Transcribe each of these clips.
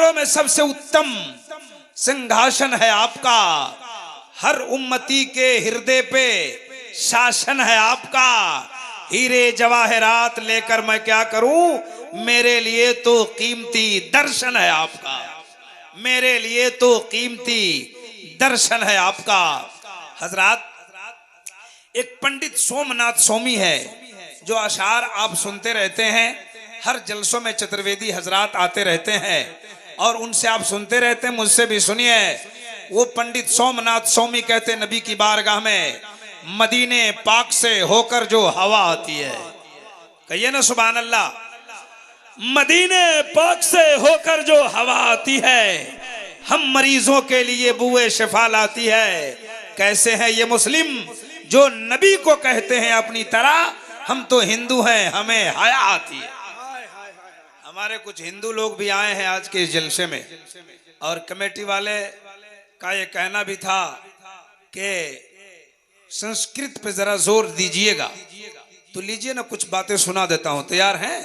मिंबरों में सबसे उत्तम सिंहासन है आपका, हर उम्मती के हृदय पे शासन है आपका। हीरे जवाहरात लेकर मैं क्या करूं, मेरे लिए तो कीमती दर्शन है आपका, मेरे लिए तो कीमती दर्शन है आपका। हजरात, एक पंडित सोमनाथ स्वामी है, जो अशार आप सुनते रहते हैं, हर जलसों में चतुर्वेदी हजरात आते रहते हैं और उनसे आप सुनते रहते हैं, मुझसे भी सुनिए। वो पंडित सोमनाथ स्वामी कहते नबी की बारगाह में, मदीने पाक से होकर जो हवा आती है, कहिए ना सुभान अल्लाह, मदीने पाक से होकर जो हवा आती है, हम मरीजों के लिए बुए शिफा लाती है। कैसे हैं ये मुस्लिम जो नबी को कहते हैं अपनी तरह, हम तो हिंदू हैं, हमें हया आती है। हमारे कुछ हिंदू लोग भी आए हैं आज के इस जलसे में, और कमेटी वाले का ये कहना भी था कि संस्कृत पे जरा जोर दीजिएगा, तो लीजिए ना, कुछ बातें सुना देता हूं, तैयार हैं?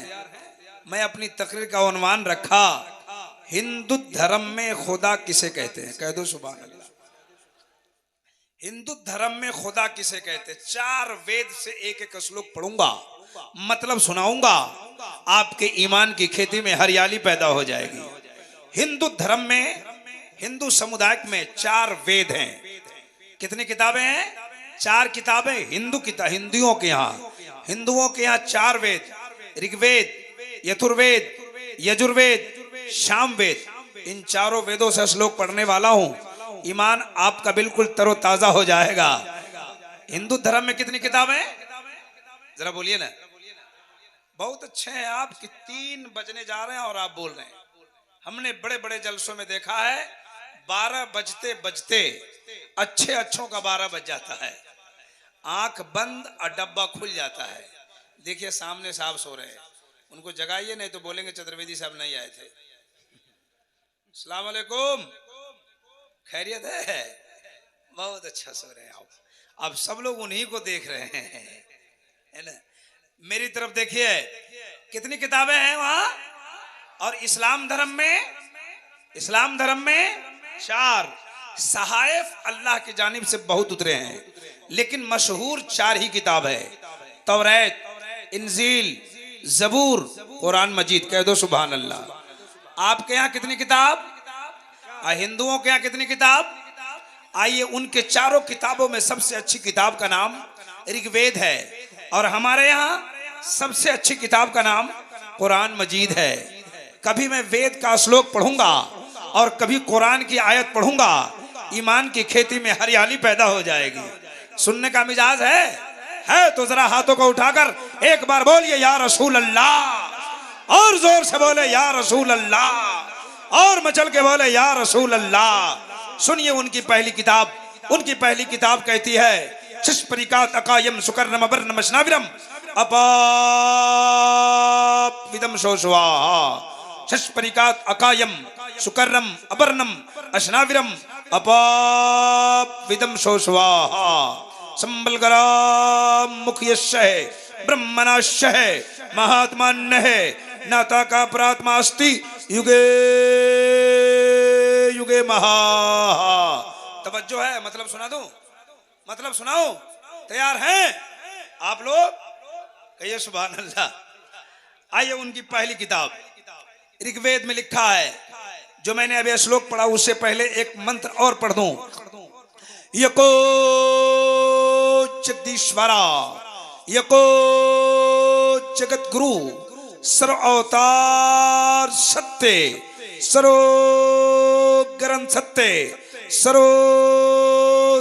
मैं अपनी तकरीर का उन्वान रखा, हिंदू धर्म में खुदा किसे कहते हैं, कह दो सुभान अल्लाह। हिंदू धर्म में खुदा किसे कहते हैं? 4 वेद से एक एक श्लोक पढ़ूंगा, मतलब सुनाऊंगा, आपके ईमान की खेती में हरियाली पैदा हो जाएगी। हिंदू धर्म में, हिंदू समुदाय में 4 वेद हैं। कितनी किताबें हैं? 4 किताबें। हिंदुओं के यहाँ 4 वेद, ऋग्वेद, यजुर्वेद, यजुर्वेद, सामवेद। इन 4 वेदों से श्लोक पढ़ने वाला हूं, ईमान आपका बिल्कुल तरोताजा हो जाएगा। हिंदू धर्म में कितनी किताबें? जरा बोलिए ना। बहुत अच्छे हैं आप कि 3 बजने जा रहे हैं और आप बोल रहे हैं। हमने बड़े बड़े जलसों में देखा है, 12 बजते बजते अच्छों का 12 बज जाता है, आंख बंद और डब्बा खुल जाता है। देखिए सामने साहब सो रहे हैं, उनको जगाइए, नहीं तो बोलेंगे चतुर्वेदी साहब नहीं आए थे। अस्सलाम वालेकुम, खैरियत है? बहुत अच्छा सो रहे हैं आप। अब सब लोग उन्हीं को देख रहे हैं, है ना? मेरी तरफ देखिए, कितनी किताबें हैं वहां। और इस्लाम धर्म में 4 सहाइफ अल्लाह की जानिब से बहुत उतरे हैं, लेकिन मशहूर 4 ही किताब है, तौरात, इंजील, जबूर, कुरान मजीद। कह दो सुभान अल्लाह। आपके यहाँ कितनी किताब? हिंदुओं के यहाँ कितनी किताब? आइए, उनके 4 किताबों में सबसे अच्छी किताब का नाम ऋग्वेद है, और हमारे यहाँ सबसे अच्छी किताब का नाम कुरान मजीद है। कभी मैं वेद का श्लोक पढ़ूंगा और कभी कुरान की आयत पढ़ूंगा, ईमान की खेती में हरियाली पैदा हो जाएगी। सुनने का मिजाज है तो जरा हाथों को उठाकर एक बार बोलिए या रसूल अल्लाह, और जोर से बोले या रसूल अल्लाह, और मचल के बोले या रसूल अल्लाह। सुनिए उनकी पहली किताब कहती है, शिष्परिकात अकायम सुकर्णम अबर्णम अश्नाविरम अपाविदम शोषवा। शिष्परिकात अकायम सुकर्णम अबर्णम अश्नाविरम अपाविदम शोषवा। संबलगरा मुख्यस्य है, ब्रह्मणास्य है, महात्मान्य है, नाता का प्रात्मा अस्ति युगे युगे महा। तवज्जो है, मतलब सुना दूं, मतलब सुनाओ, तैयार हैं आप लोग? कहिए सुभान अल्लाह। आइए, उनकी पहली किताब ऋग्वेद में लिखा है, जो मैंने अभी श्लोक पढ़ा उससे पहले एक मंत्र और पढ़ दूं। यको जगदीश्वरा, यको जगत गुरु, सर्व अवतार सत्य, सर्व ग्रंथ सत्य,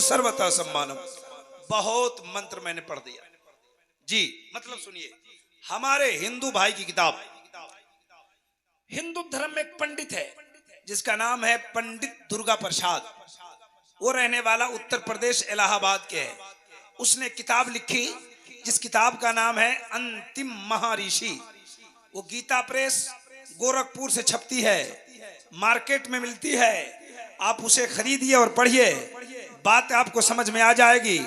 सर्वथा सम्मानम। बहुत मंत्र मैंने पढ़ दिया जी, मतलब सुनिए। हमारे हिंदू भाई की किताब, हिंदू धर्म में एक पंडित है जिसका नाम है पंडित दुर्गा प्रसाद। वो रहने वाला उत्तर प्रदेश इलाहाबाद के है। उसने किताब लिखी जिस किताब का नाम है अंतिम महर्षि। वो गीता प्रेस गोरखपुर से छपती है, मार्केट में मिलती है। आप उसे खरीदिए और पढ़िए, बात आपको समझ में आ जाएगी।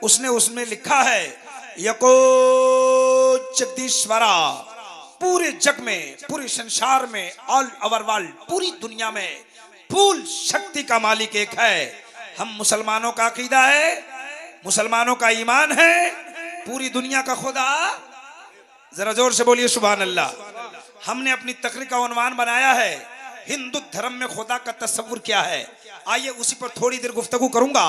उसने उसमें लिखा है, यको जगदीश्वरा पूरे जग में, पूरे संसार में, ऑल ओवर वर्ल्ड, पूरी दुनिया में फूल शक्ति का मालिक एक है। हम मुसलमानों का अकीदा है, मुसलमानों का ईमान है, पूरी दुनिया का खुदा, जरा जोर से बोलिए सुभान अल्लाह। हमने अपनी तकरीर का उन्वान बनाया है हिंदू धर्म में खुदा का तस्वुर क्या है। आइए उसी पर थोड़ी देर गुफ्तगू करूंगा,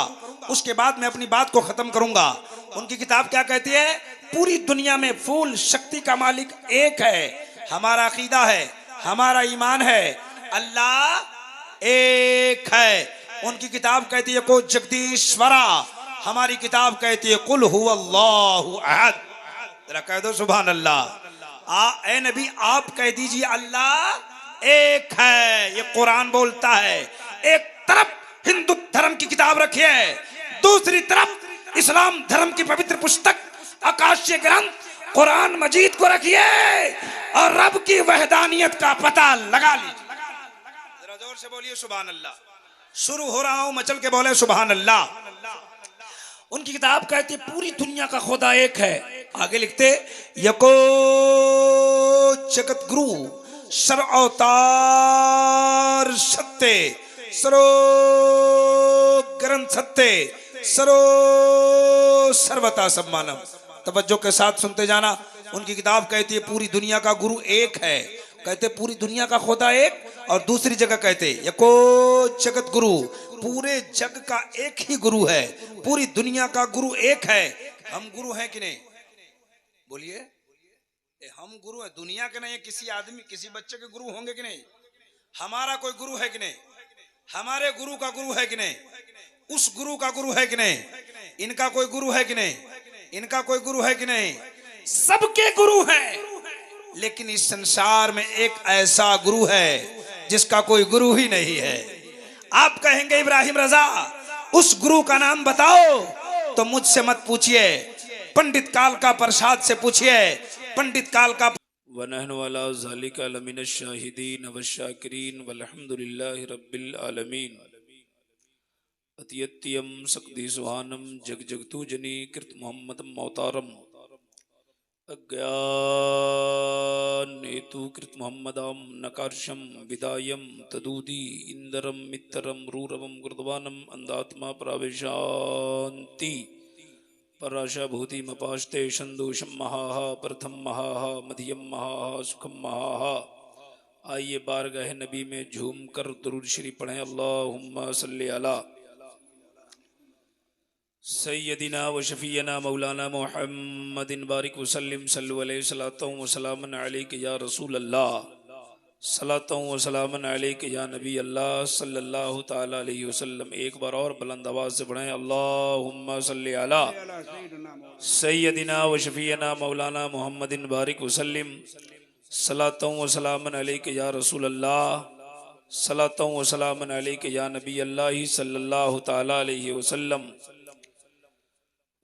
उसके बाद मैं अपनी बात को खत्म करूंगा। उनकी किताब क्या कहती है? पूरी दुनिया में फूल शक्ति का मालिक एक है। हमारा अकीदा है, हमारा ईमान है, अल्लाह एक है। उनकी किताब कहती है को जगदीश्वरा, हमारी किताब कहती है कुल हुवल्लाहु अहद। जरा कह दो सुभान अल्लाह। ए नबी आप कह दीजिए अल्लाह एक है। ये कुरान बोलता है। एक तरफ हिंदू धर्म की किताब रखी है, दूसरी तरफ इस्लाम धर्म की पवित्र पुस्तक आकाशीय ग्रंथ कुरान मजीद को रखिए और रब की वहदानियत का पता लगा लीजिए। जरा जोर से बोलिए सुभान अल्लाह। शुरू हो रहा हूं, मचल के बोले सुभान अल्लाह। उनकी किताब कहती है पूरी दुनिया का खुदा एक है। आगे लिखते यको जगत गुरु सर्व अवतार सत्य सरो ग्रंथ सत्य सरो सर्वता सम्मानम। तवज्जो के साथ सुनते जाना। उनकी किताब कहती है पूरी दुनिया का गुरु एक है। कहते पूरी दुनिया का खुदा एक, और दूसरी जगह कहते यको जगत गुरु, पूरे जग का एक ही गुरु है, पूरी दुनिया का गुरु एक है। हम गुरु हैं कि नहीं? बोलिए हम गुरु है दुनिया के नहीं? किसी आदमी किसी बच्चे के गुरु होंगे कि नहीं? हमारा कोई गुरु है कि नहीं? हमारे गुरु का गुरु है कि नहीं? उस गुरु का गुरु है कि नहीं? इनका कोई गुरु है कि नहीं? इनका कोई गुरु है कि नहीं? सबके गुरु हैं, लेकिन इस संसार में एक ऐसा गुरु है जिसका कोई गुरु ही नहीं है। आप कहेंगे इब्राहिम रजा उस गुरु का नाम बताओ, तो मुझसे मत पूछिए, पंडित काल का प्रसाद से पूछिए। पंडित काल का वनहनु अला ज़ालिका लमिन शाहिदीन वशाकिरीन वल्हम्दुलिल्लाहि रब्बिल आलमीन। अतियत्यम सक्ति सुहानम जग जगतु जनी कृत मोहम्मदम अवतारम अज्ञानेतु कृत मोहम्मदम नकारशम विदायम तदूदी इंदरम मित्तरम रूरवम गुरुद्वानम अंधात्मा प्रावेशांति पराशा भूति मपाश्ते संदोषम महाहा प्रथम महाहा मध्यम महाहा सुखम महाहा। आइए बारगाह नबी में झूम कर दुरूद शरीफ पढ़ें। अल्लाहुम्मा सल्ली अला सय्यदिना व शफीना मौलाना मुहम्मदिन बारिक वसल्लिम सल्लु अलैहि सलातु व सलामन अलैका या रसूल अल्लाह सलातु व सलामन अलैका या नबी अल्लाह सल्लल्लाहु ताला अलैहि वसल्लम। एक बार और बुलंद आवाज से पढ़ें अल्लाहुम्मा सल्ली अला सय्यदिना व शफीना मौलाना मुहम्मदिन बारिक वसल्लिम सलातु व सलामन अलैका या रसूल अल्लाह सलातु व सलामन अलैका या नबी अल्लाह सल्लल्लाहु ताला अलैहि वसल्लम।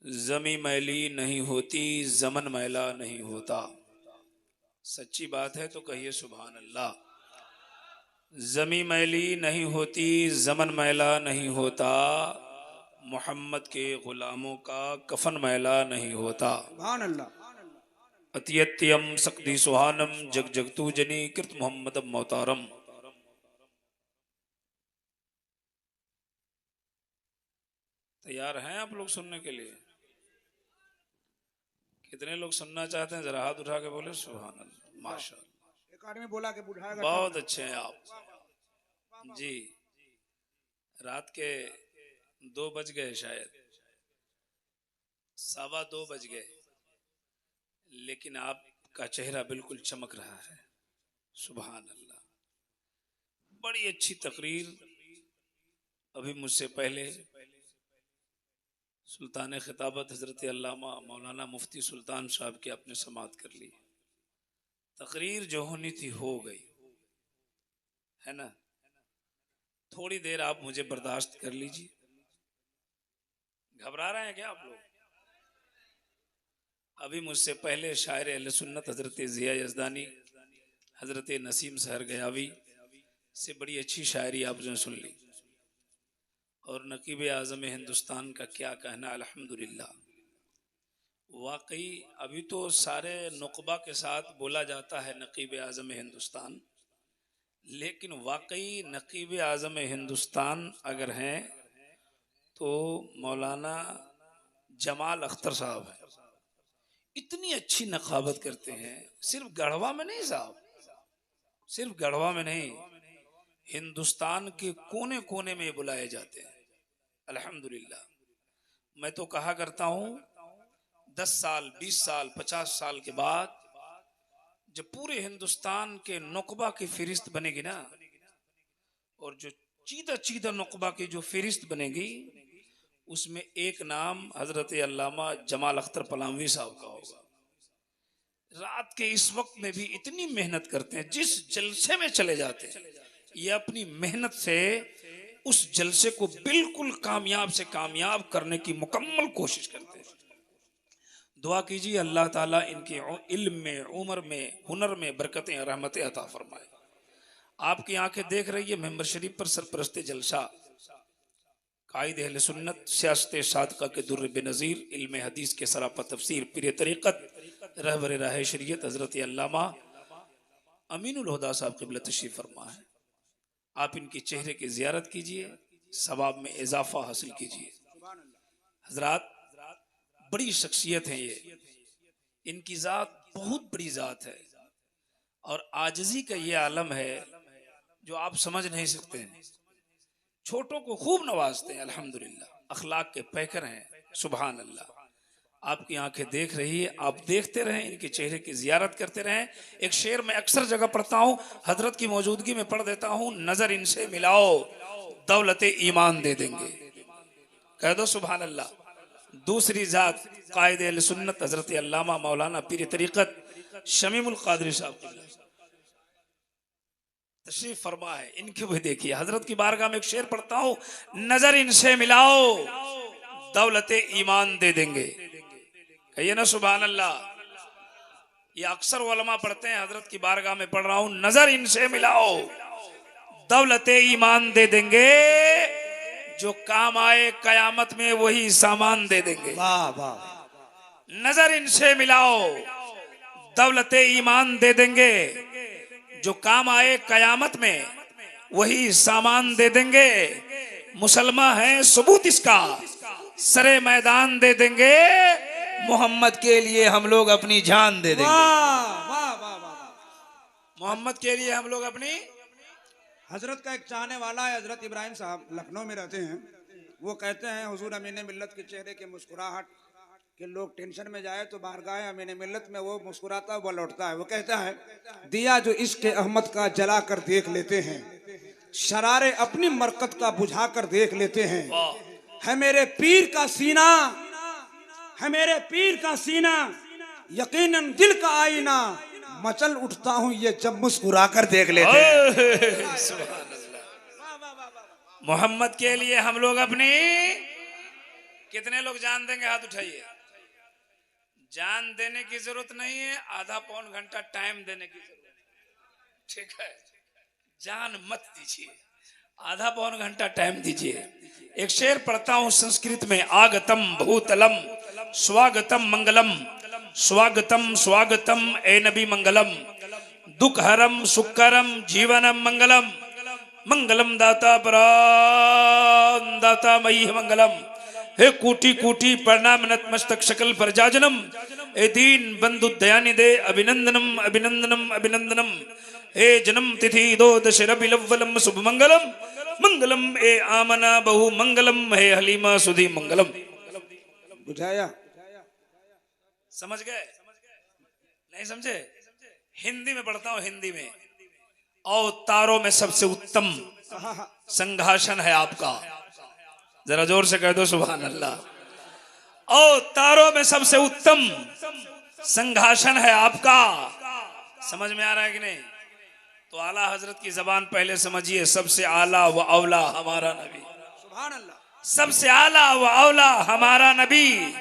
जमी मैली नहीं होती, जमन मैला नहीं होता। सच्ची बात है तो कहिए सुभान अल्लाह। जमी मैली नहीं होती, जमन मैला नहीं होता, मोहम्मद के गुलामों का कफन मैला नहीं होता। सुभान अल्लाह। अतियत्यम सक्ति सुहानम जग जगतु जनी कृत मोहम्मदम मोहतारम। तैयार हैं आप लोग सुनने के लिए? कितने लोग सुनना चाहते हैं? जरा हाथ उठा के बोले सुभान अल्लाह। माशाअल्लाह। एक आदमी बोला कि बुढ़ाएगा। बहुत अच्छे हैं आप जी। रात के 2 बज गए, शायद 2:15 बज गए, लेकिन आपका चेहरा बिल्कुल चमक रहा है। सुभान अल्लाह। बड़ी अच्छी तकरीर अभी मुझसे पहले सुल्तान खिताबत हजरत अल्लामा मौलाना मुफ्ती सुल्तान साहब की आपने समाअत कर ली। तकरीर जो होनी थी हो गई है ना। थोड़ी देर आप मुझे बर्दाश्त कर लीजिए। घबरा रहे हैं क्या आप लोग? अभी मुझसे पहले शायर अहले सुन्नत हजरत ज़िया यज़दानी, हजरत नसीम सहर गयावी से बड़ी अच्छी शायरी आपने सुन ली। और नकीब आज़म हिंदुस्तान का क्या कहना, अल्हम्दुलिल्लाह। वाकई अभी तो सारे नुकबा के साथ बोला जाता है नकीब आज़म हिंदुस्तान, लेकिन वाकई नकीब आज़म हिंदुस्तान अगर हैं तो मौलाना जमाल अख्तर साहब हैं। इतनी अच्छी नकाबत करते हैं, सिर्फ गढ़वा में नहीं साहब, सिर्फ गढ़वा में नहीं, हिंदुस्तान के कोने कोने में बुलाए जाते हैं। अल्हम्दुलिल्लाह। मैं तो कहा करता हूँ 10 साल 20 साल 50 साल के बाद जब पूरे हिंदुस्तान के नुकबा की फहरिस्त बनेगी ना, और जो चीदा चीदा नुकबा की जो फहरिस्त बनेगी उसमें एक नाम हजरत अल्लामा जमाल अख्तर पलामवी साहब का होगा। रात के इस वक्त में भी इतनी मेहनत करते हैं, जिस जलसे में चले जाते हैं ये अपनी मेहनत से उस जलसे को बिल्कुल कामयाब से कामयाब करने की मुकम्मल कोशिश करते हैं। दुआ कीजिए अल्लाह ताला इनके इल्म में, उम्र में, हुनर में बरकतें रहमतें अता फरमाए। आपकी आंखें देख रही है मेंबर शरीफ पर सरपरस्ते जलसा, कायद अहले सुन्नत, सियासत सादका के दुर्र बेनज़ीर, इल्म हदीस के सरापा तफसीर, पीर तरीक़त रहबर राह शरीयत हज़रत अल्लामा अमीनुल हुदा साहब क़िबला तशरीफ़ फरमा है। आप इनके चेहरे की ज़ियारत कीजिए, सवाब में इजाफा हासिल कीजिए। हजरात, बड़ी शख्सियत है ये, इनकी ज़ात बहुत बड़ी ज़ात है और आजिज़ी का ये आलम है जो आप समझ नहीं सकते हैं। छोटों को खूब नवाजते हैं, अल्हम्दुलिल्लाह, अखलाक के पैकर हैं, सुभान अल्लाह। आपकी आंखें देख रही है, आप देखते रहें, इनके चेहरे की जियारत करते रहें। एक शेर मैं अक्सर जगह पढ़ता हूँ, हजरत की मौजूदगी में पढ़ देता हूँ, नजर इनसे मिलाओ दौलते ईमान दे देंगे। कह दो सुभान अल्लाह। दूसरी जात कायद अहले सुन्नत हजरत अल्लामा मौलाना पीर तरीक़त शमीमुल कादरी साहब तशरीफ फरमा है, इनके भी देखिए। हजरत की बारगाह में एक शेर पढ़ता हूँ, नजर इनसे मिलाओ दौलते ईमान दे देंगे। कहिए ना सुभान अल्लाह। ये अक्सर उलमा पढ़ते हैं, हजरत की बारगाह में पढ़ रहा हूँ, नजर इनसे मिलाओ दौलते ईमान दे देंगे, जो काम आए कयामत में वही सामान दे देंगे। वाह वाह। नजर इनसे मिलाओ दौलते ईमान दे देंगे, जो काम आए कयामत में वही सामान दे देंगे। मुसलमान है सबूत इसका, सरे मैदान दे देंगे, मोहम्मद के लिए हम लोग अपनी जान दे देंगे। वाह वाह वाह वाह। मोहम्मद के लिए हम लोग अपनी। हजरत का एक चाहने वाला है, हजरत इब्राहिम साहब लखनऊ में रहते हैं। वो कहते हैं हुजूर अमीन मिल्लत के चेहरे के मुस्कुराहट कि लोग टेंशन में जाए तो बारगाह अमीन मिल्लत में वो मुस्कुराता वो लौटता है। वो कहता है, दिया जो इश्क अहमद का जला कर देख लेते हैं, शरारे अपनी मरकत का बुझा कर देख लेते हैं। है मेरे पीर का सीना, है मेरे पीर का सीना, यकीनन दिल का आईना, मचल उठता हूँ ये जब मुस्कुरा कर देख लेते हैं। मोहम्मद के लिए हम लोग अपनी। कितने लोग जान देंगे? हाथ उठाइए। जान देने की जरूरत नहीं है, आधा पौन घंटा टाइम देने की जरूरत। ठीक है, जान मत दीजिए, आधा पौन घंटा टाइम दीजिए। एक शेर पढ़ता हूं संस्कृत में, आगतम भूतलम स्वागतम मंगलम, स्वागतम स्वागतम ए नबी मंगलम, दुखहरम सुखकरम जीवनम मंगलम, मंगलम दाता परान दाता मई मंगलम। हे कोटि कोटि प्रणाम नतमस्तक शकल प्रजाजनम, ए दीन बंधु दयानिधे अभिनंदनम अभिनंदनम अभिनंदनम। हे जन्म तिथि दो दशरबी लव्वलम शुभ मंगलम, मंगलम ए आमना बहु मंगलम, हे हलीमा सुधी मंगलम। बुझाया? समझ गए? नहीं समझे? हिंदी में पढ़ता हूं, हिंदी में। अवतारों में सबसे उत्तम संघासन है आपका। जरा जोर से कह दो सुभान अल्लाह। अवतारों में सबसे उत्तम संघासन है आपका। समझ में आ रहा है कि नहीं? तो आला हजरत की जबान पहले समझिए, सबसे आला व औला हमारा नबी। सुभान अल्लाह। सबसे आला व औला हमारा नबी,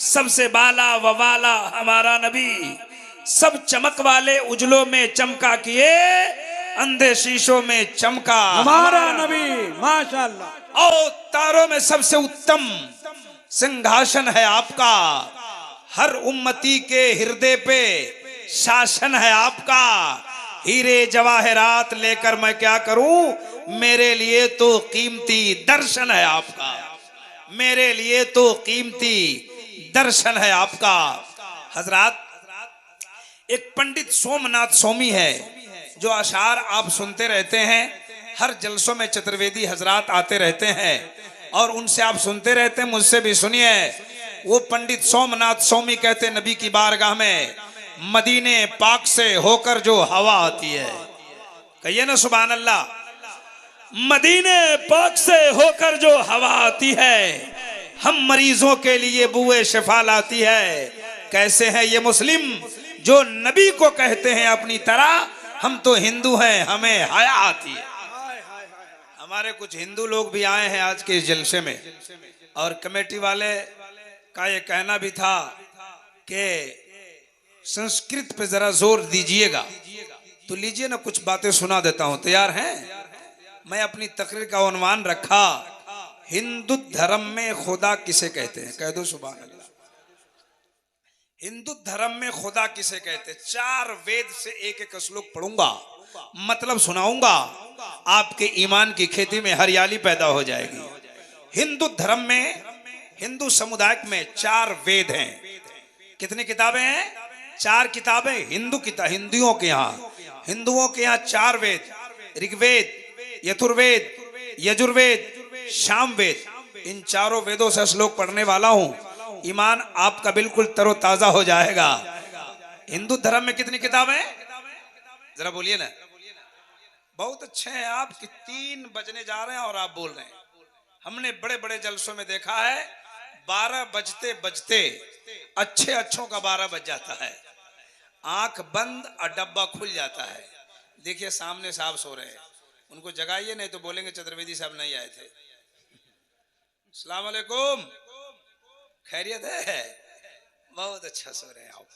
सबसे बाला व वाला हमारा नबी। सब चमक वाले उजलों में चमका किए, अंधे शीशों में चमका हमारा नबी। माशाअल्लाह। और तारों में सबसे उत्तम सिंहासन है आपका। हर उम्मती के हृदय पे शासन है आपका। हीरे जवाहरात लेकर मैं क्या करूं, मेरे लिए तो कीमती दर्शन है आपका, मेरे लिए तो कीमती दर्शन है आपका। हजरात, एक पंडित सोमनाथ स्वामी है, जो अशार आप सुनते रहते हैं, हर जलसों में चतुर्वेदी हजरात आते रहते हैं और उनसे आप सुनते रहते हैं, मुझसे भी सुनिए। वो पंडित सोमनाथ स्वामी कहते, नबी की बारगाह में मदीने पाक से होकर जो हवा आती है, कहिए ना सुभान अल्लाह, मदीने पाक से होकर जो हवा आती है, हम मरीजों के लिए बुए शिफा लाती है। कैसे हैं ये मुस्लिम जो नबी को कहते हैं अपनी तरह, हम तो हिंदू हैं, हमें हया आती है। हमारे कुछ हिंदू लोग भी आए हैं आज के इस जलसे में, और कमेटी वाले का ये कहना भी था कि संस्कृत पे जरा जोर दीजिएगा, तो लीजिए ना, कुछ बातें सुना देता हूं, तैयार हैं? मैं अपनी तकरीर का उन्वान रखा, हिंदू धर्म में खुदा किसे कहते हैं, कह दो सुभान अल्लाह। हिंदू धर्म में खुदा किसे कहते हैं? 4 वेद से एक एक श्लोक पढ़ूंगा, मतलब सुनाऊंगा, आपके ईमान की खेती में हरियाली पैदा हो जाएगी। हिंदू धर्म में, हिंदू समुदाय में 4 वेद हैं। कितनी किताबें हैं? 4 किताबें। हिंदुओं के यहाँ 4 वेद, ऋग्वेद, यजुर्वेद, यजुर्वेद, सामवेद। इन 4 वेदों से श्लोक पढ़ने वाला हूं, ईमान आपका बिल्कुल तरोताजा हो जाएगा। हिंदू धर्म में कितनी किताबें? जरा बोलिए ना। बहुत अच्छे हैं आप कि 3 बजने जा रहे हैं और आप बोल रहे हैं। हमने बड़े बड़े जलसों में देखा है 12 बजते बजते अच्छों का 12 बज जाता है, आंख बंद और डब्बा खुल जाता है। देखिए सामने साहब सो रहे हैं, उनको जगाइए, नहीं तो बोलेंगे चतुर्वेदी साहब नहीं आए थे। अस्सलाम वालेकुम, खैरियत है? बहुत अच्छा सो रहे हैं आप।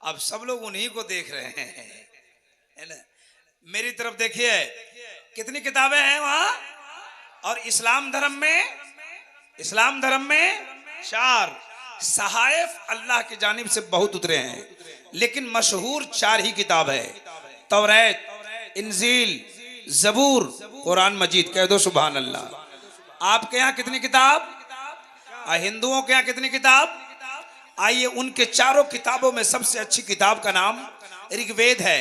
अब सब लोग उन्हीं को देख रहे हैं, है ना? मेरी तरफ देखिए, कितनी किताबें हैं वहां। और इस्लाम धर्म में 4 सहायफ अल्लाह की जानिब से बहुत उतरे हैं, लेकिन मशहूर 4 ही किताब है, तौरात, इंजील, जबूर, कुरान मजीद। कह दो सुभान अल्लाह। आपके यहाँ कितनी किताब? हिंदुओं के यहाँ कितनी किताब? आइए, उनके 4 किताबों में सबसे अच्छी किताब का नाम ऋग्वेद है,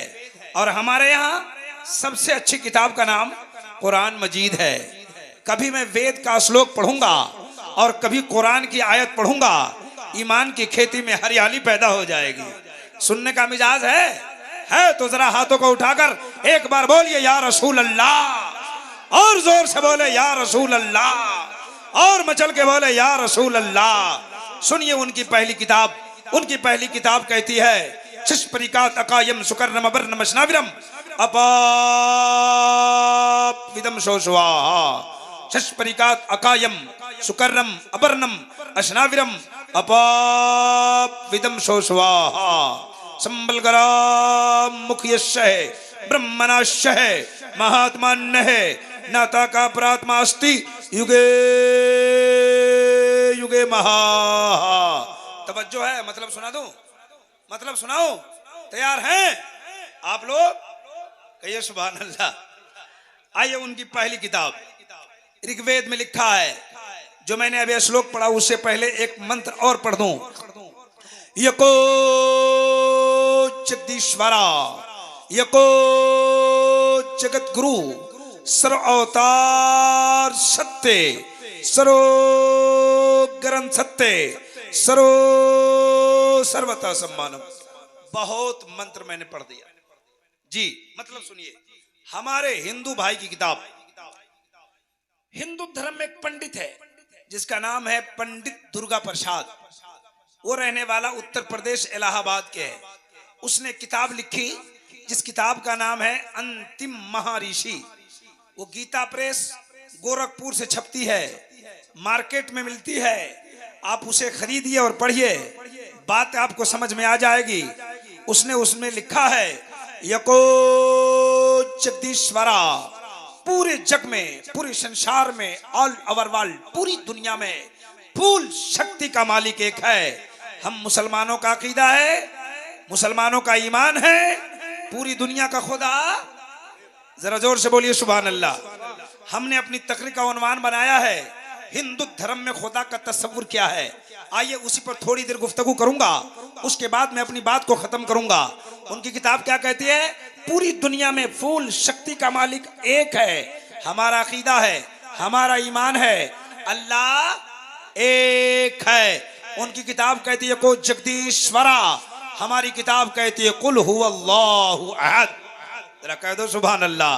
और हमारे यहाँ सबसे अच्छी किताब का नाम कुरान मजीद है। कभी मैं वेद का श्लोक पढ़ूंगा और कभी कुरान की आयत पढ़ूंगा, ईमान की खेती में हरियाली पैदा हो जाएगी। सुनने का मिजाज है तो जरा हाथों को उठाकर एक बार बोलिए या रसूल अल्लाह, और जोर से बोले या रसूल अल्लाह, और मचल के बोले या रसूल अल्लाह। सुनिए उनकी पहली किताब कहती है, शिष्परिकात अकायम सुकर्णम अबर्णम अश्नाविरम अपाविदम शोषवाहा। शिष्परिकात अकायम सुकर्णम अबर्णम अश्नाविरम अपाविदम शोषवाहा। संबलगरा मुखयस्य है, ब्रह्मणास्य है, महात्मान्य है, नाता का प्रात्मा अस्ति युगे युगे महा। तवज्जो है, मतलब सुना दूं, मतलब सुनाओ, तैयार हैं आप लोग? कहिए सुभान अल्लाह। आइए, उनकी पहली किताब ऋग्वेद में लिखा है, जो मैंने अभी श्लोक पढ़ा उससे पहले एक मंत्र और पढ़ दूं। यको जगदीश्वरा, यको जगत गुरु, सर्व अवतार सत्य, सर्व ग्रंथ सत्य, सर्वथा सम्मान। बहुत मंत्र मैंने पढ़ दिया जी, मतलब सुनिए। हमारे हिंदू भाई की किताब, हिंदू धर्म में एक पंडित है जिसका नाम है पंडित दुर्गा प्रसाद। वो रहने वाला उत्तर प्रदेश इलाहाबाद के है। उसने किताब लिखी जिस किताब का नाम है अंतिम महाऋषि। वो गीता प्रेस गोरखपुर से छपती है, मार्केट में मिलती है। आप उसे खरीदिए और पढ़िए, बात आपको समझ में आ जाएगी। उसने उसमें लिखा है, यको जगदीश्वरा, पूरे जग में, पूरे संसार में, ऑल ओवर वर्ल्ड, पूरी दुनिया में फूल शक्ति का मालिक एक है। हम मुसलमानों का अकीदा है, मुसलमानों का ईमान है, पूरी दुनिया का खुदा, जरा जोर से बोलिए सुभान अल्लाह। हमने अपनी तकरीर का उन्वान बनाया है हिंदू धर्म में खुदा का तस्वुर क्या है। आइए उसी पर थोड़ी देर गुफ्तगू करूंगा, उसके बाद मैं अपनी बात को खत्म करूंगा। उनकी किताब क्या कहती है? पूरी दुनिया में फूल शक्ति का मालिक एक है। हमारा अकीदा है, हमारा ईमान है, अल्लाह एक है। उनकी किताब कहती है को जगदीश्वरा, हमारी किताब कहती है कुल हुवल्लाहु अहद। जरा कह दो सुभान अल्लाह।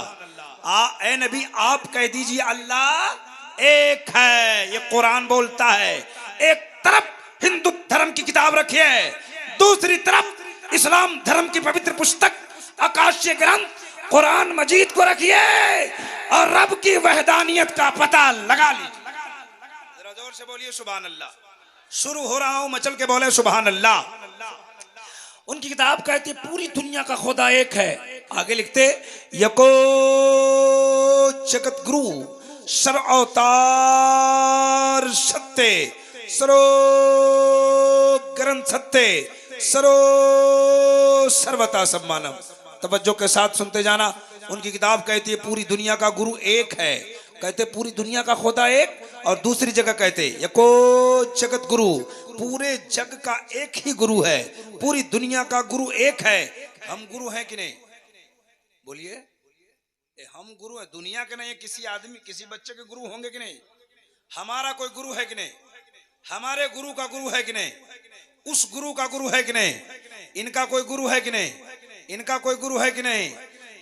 ए नबी आप कह दीजिए अल्लाह एक है। ये कुरान बोलता है। एक तरफ हिंदू धर्म की किताब रखी है, दूसरी तरफ इस्लाम धर्म की पवित्र पुस्तक आकाशीय ग्रंथ कुरान मजीद को रखिए और रब की वहदानियत का पता लगा लीजिए। जरा जोर से बोलिए सुभान अल्लाह। शुरू हो रहा हूं, मचल के बोले सुभान अल्लाह। उनकी किताब कहती है पूरी दुनिया का खुदा एक है। आगे लिखते यको जगत गुरु सर्व अवतार सत्य सरो ग्रंथ सत्य सरो सर्वता सम्मानम। तवज्जो के साथ सुनते जाना। उनकी किताब कहती है पूरी दुनिया का गुरु एक है। कहते पूरी दुनिया का खुदा एक, और दूसरी जगह कहते यको जगत गुरु, पूरे जग का एक ही गुरु है, पूरी दुनिया का गुरु एक है। हम गुरु हैं कि नहीं? बोलिए, हम गुरु हैं? दुनिया के नहीं, किसी आदमी किसी बच्चे के गुरु होंगे कि नहीं? हमारा कोई गुरु है कि नहीं? हमारे गुरु का गुरु है कि नहीं? उस गुरु का गुरु है कि नहीं? इनका कोई गुरु है कि नहीं? इनका कोई गुरु है कि नहीं?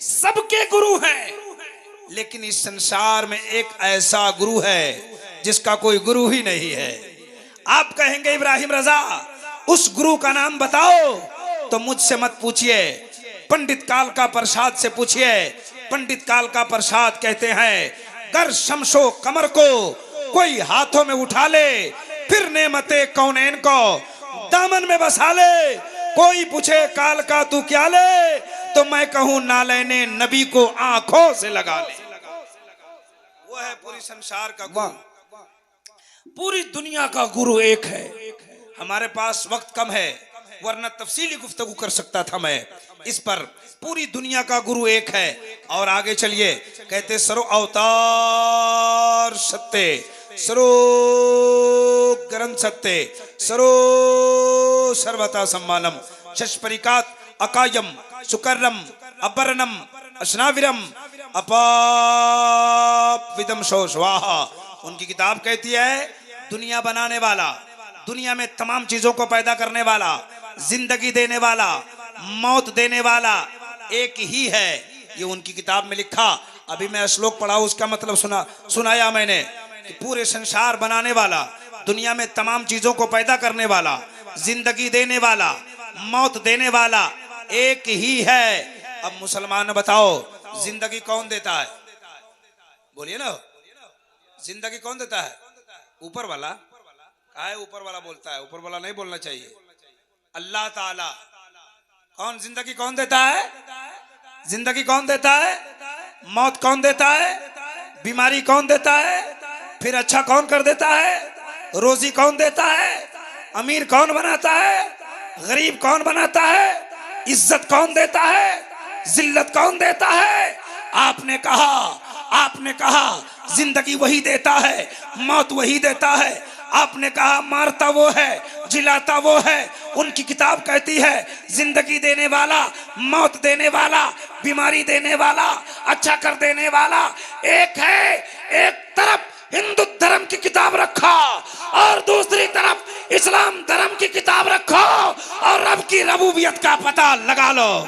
सबके गुरु हैं, लेकिन इस संसार में एक ऐसा गुरु है जिसका कोई गुरु ही नहीं है। आप कहेंगे इब्राहिम रजा उस गुरु का नाम बताओ, तो मुझसे मत पूछिए, पंडित काल का प्रसाद से पूछिए। पंडित काल का प्रसाद कहते हैं गर शमशो कमर को कोई हाथों में उठा ले, फिर नेमते कौनैन को दामन में बसा ले। कोई पूछे काल का तू क्या ले, तो मैं कहूं नालैने नबी को आंखों से लगा ले। वो है पूरी संसार का गुरु, पूरी दुनिया का गुरु एक है। हमारे पास वक्त कम है, वरना तफसीली गुफ्तगू कर सकता था मैं इस पर। पूरी दुनिया का गुरु एक है। और आगे चलिए, कहते सरो अवतार सत्य सरो ग्रंथ सत्य सरो सर्वता सम्मानम शशपरिकात अकायम सुकर्रम अपरनम अश्नाविरम अपाविदम शो स्वाहा। उनकी किताब कहती है दुनिया बनाने वाला, दुनिया में तमाम चीजों को पैदा करने वाला, जिंदगी देने वाला, मौत देने वाला एक ही है। ये उनकी किताब में लिखा। अभी मैं श्लोक पढ़ा, उसका मतलब सुनाया मैंने कि पूरे संसार बनाने वाला, दुनिया में तमाम चीजों को पैदा करने वाला, जिंदगी देने वाला, मौत देने वाला एक ही है। अब मुसलमान बताओ जिंदगी कौन देता है? बोलिए ना, जिंदगी कौन देता है? ऊपर वाला। कहा है ऊपर वाला बोलता है? ऊपर वाला नहीं बोलना चाहिए, अल्लाह ताला। कौन जिंदगी कौन देता है? जिंदगी कौन देता है? मौत कौन देता है? बीमारी कौन देता है? फिर अच्छा कौन कर देता है? रोजी कौन देता है? अमीर कौन बनाता है? गरीब कौन बनाता है? इज्जत कौन देता है? जिल्लत कौन देता है? आपने कहा जिंदगी वही देता है, मौत वही देता है। आपने कहा मारता वो है, जिलाता वो है। उनकी किताब कहती है जिंदगी देने वाला, मौत देने वाला, बीमारी देने वाला, अच्छा कर देने वाला एक है। एक तरफ हिंदू धर्म की किताब रखो और दूसरी तरफ इस्लाम धर्म की किताब रखो और रब की रबूबियत का पता लगा लो।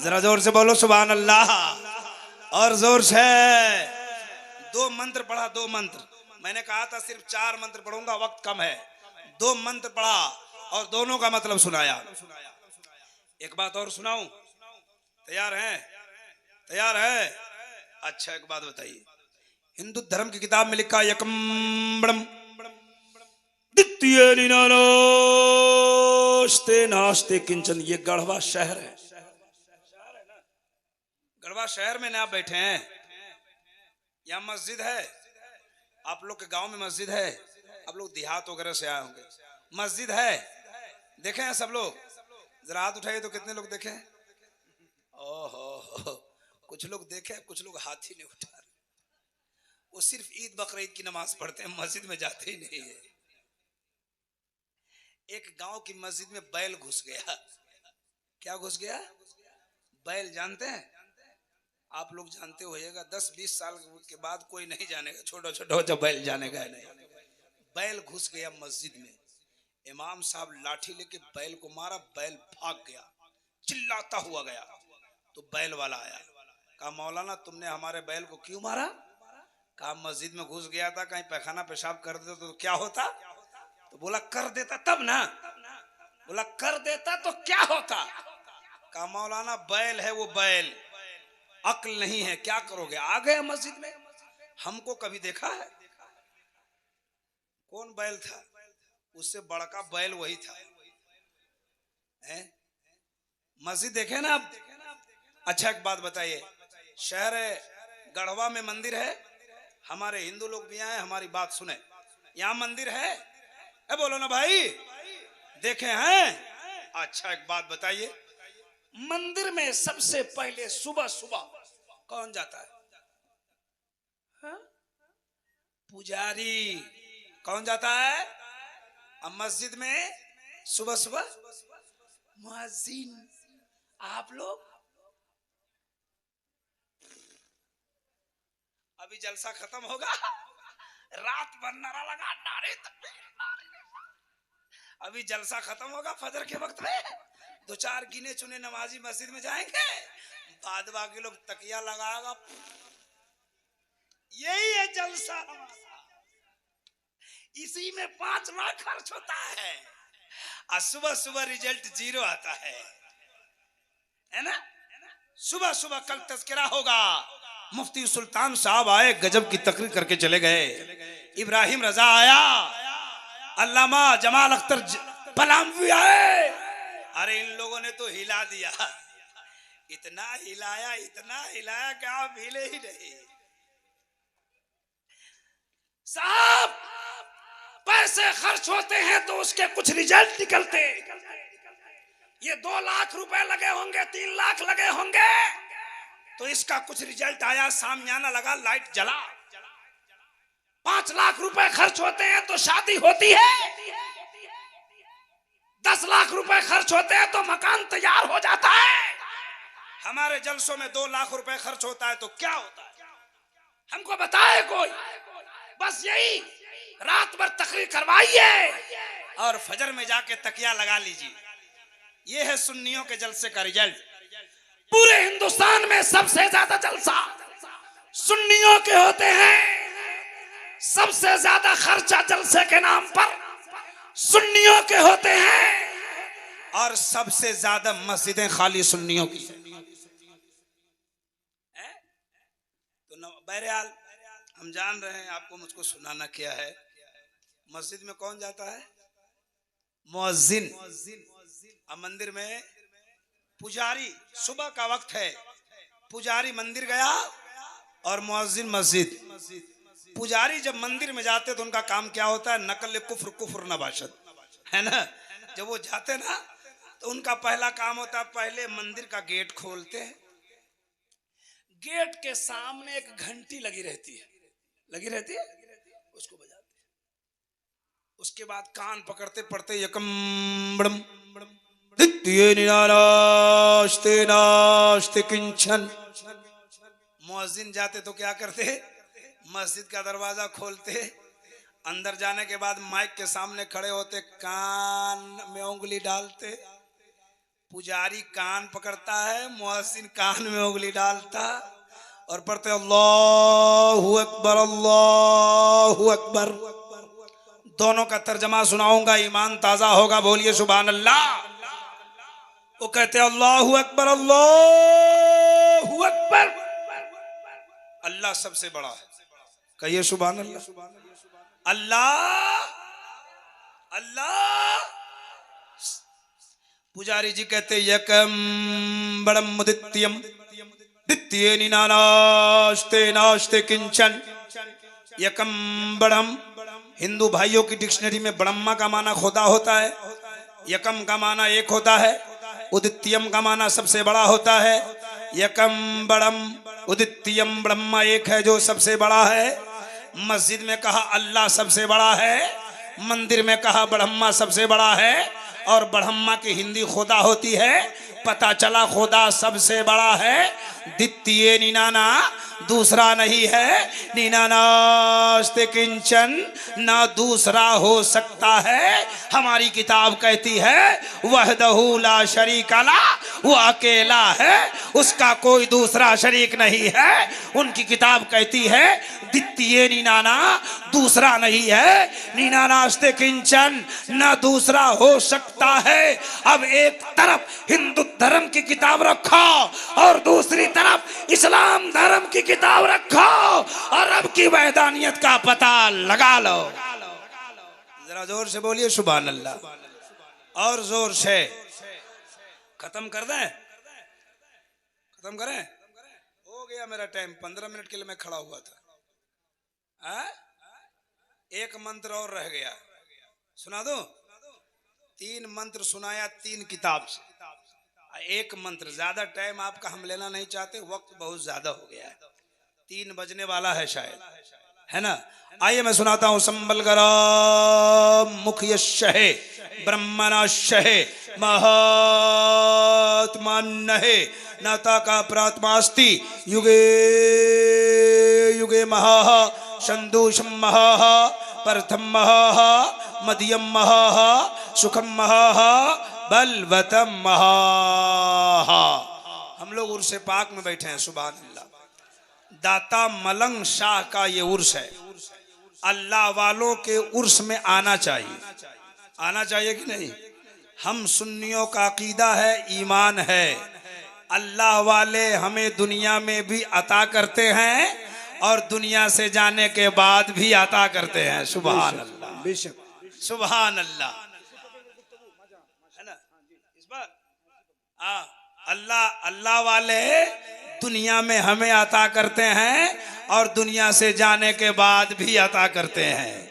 जरा जोर से बोलो सुभान अल्लाह, और जोर से। दो मंत्र पढ़ा, दो मंत्र। मैंने कहा था सिर्फ 4 मंत्र पढ़ूंगा, वक्त कम है। 2 मंत्र पढ़ा और दोनों का मतलब सुनाया। एक बात और सुनाऊं? तैयार हैं? तैयार है? अच्छा, एक बात बताइए। हिंदू धर्म की किताब में लिखा यकम बड़म द्वितीय निनास्ते नास्ते किंचन। ये गढ़वा शहर है। गढ़वा शहर में आप बैठे हैं, यहाँ मस्जिद है। आप लोग के गांव में मस्जिद है, आप लोग देहात वगैरह से आए होंगे। मस्जिद है, देखे हैं सब लोग? जरा हाथ उठाइए तो कितने लोग देखे? ओहो, कुछ लोग देखे, कुछ लोग हाथ ही नहीं उठा रहे। वो सिर्फ ईद बकरीद की नमाज पढ़ते हैं, मस्जिद में जाते ही नहीं है। एक गांव की मस्जिद में बैल घुस गया। क्या घुस गया? बैल। जानते हैं आप लोग? जानते होइएगा, 10-20 साल के बाद कोई नहीं जानेगा, छोटा छोटा जब बैल जानेगा नहीं। बैल घुस गया मस्जिद में। इमाम साहब लाठी लेके बैल को मारा, बैल भाग गया, चिल्लाता हुआ गया। तो बैल वाला आया, कहा मौलाना तुमने हमारे बैल को क्यों मारा? कहा मस्जिद में घुस गया था, कहीं पैखाना पेशाब कर देता तो क्या होता? तो बोला कर देता तब ना। बोला कर देता तो क्या होता? कहा मौलाना बैल है वो बैल, अक्ल नहीं है, क्या करोगे? आ गया मस्जिद में। हमको कभी देखा है? कौन बैल था? उससे बड़का बैल वही था। मस्जिद देखे ना आप? अच्छा एक बात बताइए, शहर गढ़वा में मंदिर है, हमारे हिंदू लोग भी आए, हमारी बात सुने। यहाँ मंदिर है? बोलो ना भाई, देखे हैं? अच्छा एक बात बताइए, मंदिर में सबसे पहले सुबह सुबह कौन जाता है? हा? पुजारी। कौन जाता है? अब मस्जिद में सुबह सुबह मुअज्जिन। आप लोग अभी जलसा खत्म होगा, रात भर नारा लगा, नारे तकबीर, अभी जलसा खत्म होगा, फजर के वक्त में 2-4 गिने चुने नमाजी मस्जिद में जाएंगे, बाद बाकी लोग तकिया लगाएगा। यही है जलसा हमारा। इसी में 5 लाख खर्च होता है और सुबह सुबह रिजल्ट 0 आता है ना? सुबह सुबह कल तज़किरा होगा, मुफ्ती सुल्तान साहब आए, गजब की तकरीर करके चले गए। इब्राहिम रजा आया, अल्लामा जमाल अख्तर पलामवी आए। अरे इन लोगों ने तो हिला दिया, इतना हिलाया कि आप हिले ही नहीं। साहब पैसे खर्च होते हैं तो उसके कुछ रिजल्ट निकलते। ये 2 लाख रुपए लगे होंगे, 3 लाख लगे होंगे, तो इसका कुछ रिजल्ट आया, सामियाना लगा, लाइट जला। 5 लाख रुपए खर्च होते हैं तो शादी होती है, 10 लाख रुपए खर्च होते हैं तो मकान तैयार हो जाता है। हमारे जलसों में 2 लाख रुपए खर्च होता है तो क्या होता है? हमको बताए कोई? बस यही, रात भर तकरीर करवाइए और फजर में जाके तकिया लगा लीजिए। ये है सुन्नियों के जलसे का रिजल्ट। पूरे हिंदुस्तान में सबसे ज्यादा जलसा सुन्नियों के होते हैं, सबसे ज्यादा खर्चा जलसे के नाम पर सुन्नियों के होते हैं, और सबसे ज्यादा मस्जिदें खाली सुन्नियों की। तो बहरहाल हम जान रहे हैं, आपको मुझको सुनाना क्या है। मस्जिद में कौन जाता है? मुअज्जिन। अब मंदिर में पुजारी, सुबह का वक्त है, पुजारी मंदिर गया और मुअज्जिन मस्जिद। पुजारी जब मंदिर में जाते तो उनका काम क्या होता है? नकल कुफ्र नबाशत, है ना? जब वो जाते ना तो उनका पहला काम होता है, पहले मंदिर का गेट खोलते हैं। गेट के सामने एक घंटी लगी रहती है, उसको बजाते हैं। उसके बाद कान पकड़ते पड़ते यकम बड़म नाश्ते नाश्ते किंचन। मुअज्जिन जाते तो क्या करते? मस्जिद का दरवाजा खोलते, अंदर जाने के बाद माइक के सामने खड़े होते, कान में उंगली डालते। पुजारी कान पकड़ता है, मुअज्जिन कान में उंगली डालता और पढ़ते अल्लाहु अकबर अल्लाहु अकबर। दोनों का तर्जमा सुनाऊंगा, ईमान ताजा होगा। बोलिए सुभान अल्लाह। वो कहते अल्लाहु अकबर अल्लाहु अकबर, अल्लाह सबसे बड़ा है। कहिए सुभान अल्लाह। अल्लाह अल्लाह। पुजारी जी कहते यकम बड़म मुदित्यम द्वितीय नास्ते नास्ते किंचन। यकम बड़म, हिंदू भाइयों की डिक्शनरी में ब्रह्मा का माना खुदा होता है, यकम का माना एक होता है, उदित्यम का माना सबसे बड़ा होता है। यकम बड़म उदित्यम, ब्रह्मा एक है जो सबसे बड़ा है। मस्जिद में कहा अल्लाह सबसे बड़ा है, मंदिर में कहा ब्रह्मा सबसे बड़ा है, और ब्रह्मा की हिंदी खुदा होती है। पता चला खुदा सबसे बड़ा है। द्वितीय निनाना, दूसरा नहीं है। निनानास्ते किंचन, ना दूसरा हो सकता है। हमारी किताब कहती है वहदहू ला शरीका ला, वो अकेला है, उसका कोई दूसरा शरीक नहीं है। उनकी किताब कहती है द्वितीय निनाना, दूसरा नहीं है। निनानास्ते किंचन, ना दूसरा हो सकता है। अब एक तरफ हिंदू धर्म की किताब रखो और दूसरी तरफ इस्लाम धर्म की किताब रखो, और अब की वहदानियत का पता लगा लो। जरा जोर से बोलिए सुभान अल्लाह, और जोर से। खत्म कर दें, खत्म करें? हो गया मेरा टाइम, 15 मिनट के लिए मैं खड़ा हुआ था। एक मंत्र और रह गया, सुना दो। 3 मंत्र सुनाया 3 किताब से। एक मंत्र, ज्यादा टाइम आपका हम लेना नहीं चाहते, वक्त बहुत ज्यादा हो गया है, 3 बजने वाला है शायद, है ना। आइए मैं सुनाता हूं। संबलगरा मुख यशहे ब्रह्मणाशहे महात्मा नहे, नाता का प्रात्मास्ति युगे युगे महा संदूषम महा प्रथम महा मध्यम महा सुखम महा बलवतम महा। हम लोग उर्स पाक में बैठे हैं, सुभान अल्लाह। दाता मलंग शाह का ये उर्स है। अल्लाह वालों के उर्स में आना चाहिए, आना चाहिए कि नहीं? हम सुन्नियों का अकीदा है, ईमान है, अल्लाह वाले हमें दुनिया में भी अता करते हैं और दुनिया से जाने के बाद भी अता करते हैं। सुभान अल्लाह, बेशक, सुभान अल्लाह, है ना। इस बार अल्लाह वाले दुनिया में हमें अता करते हैं और दुनिया से जाने के बाद भी अता करते हैं।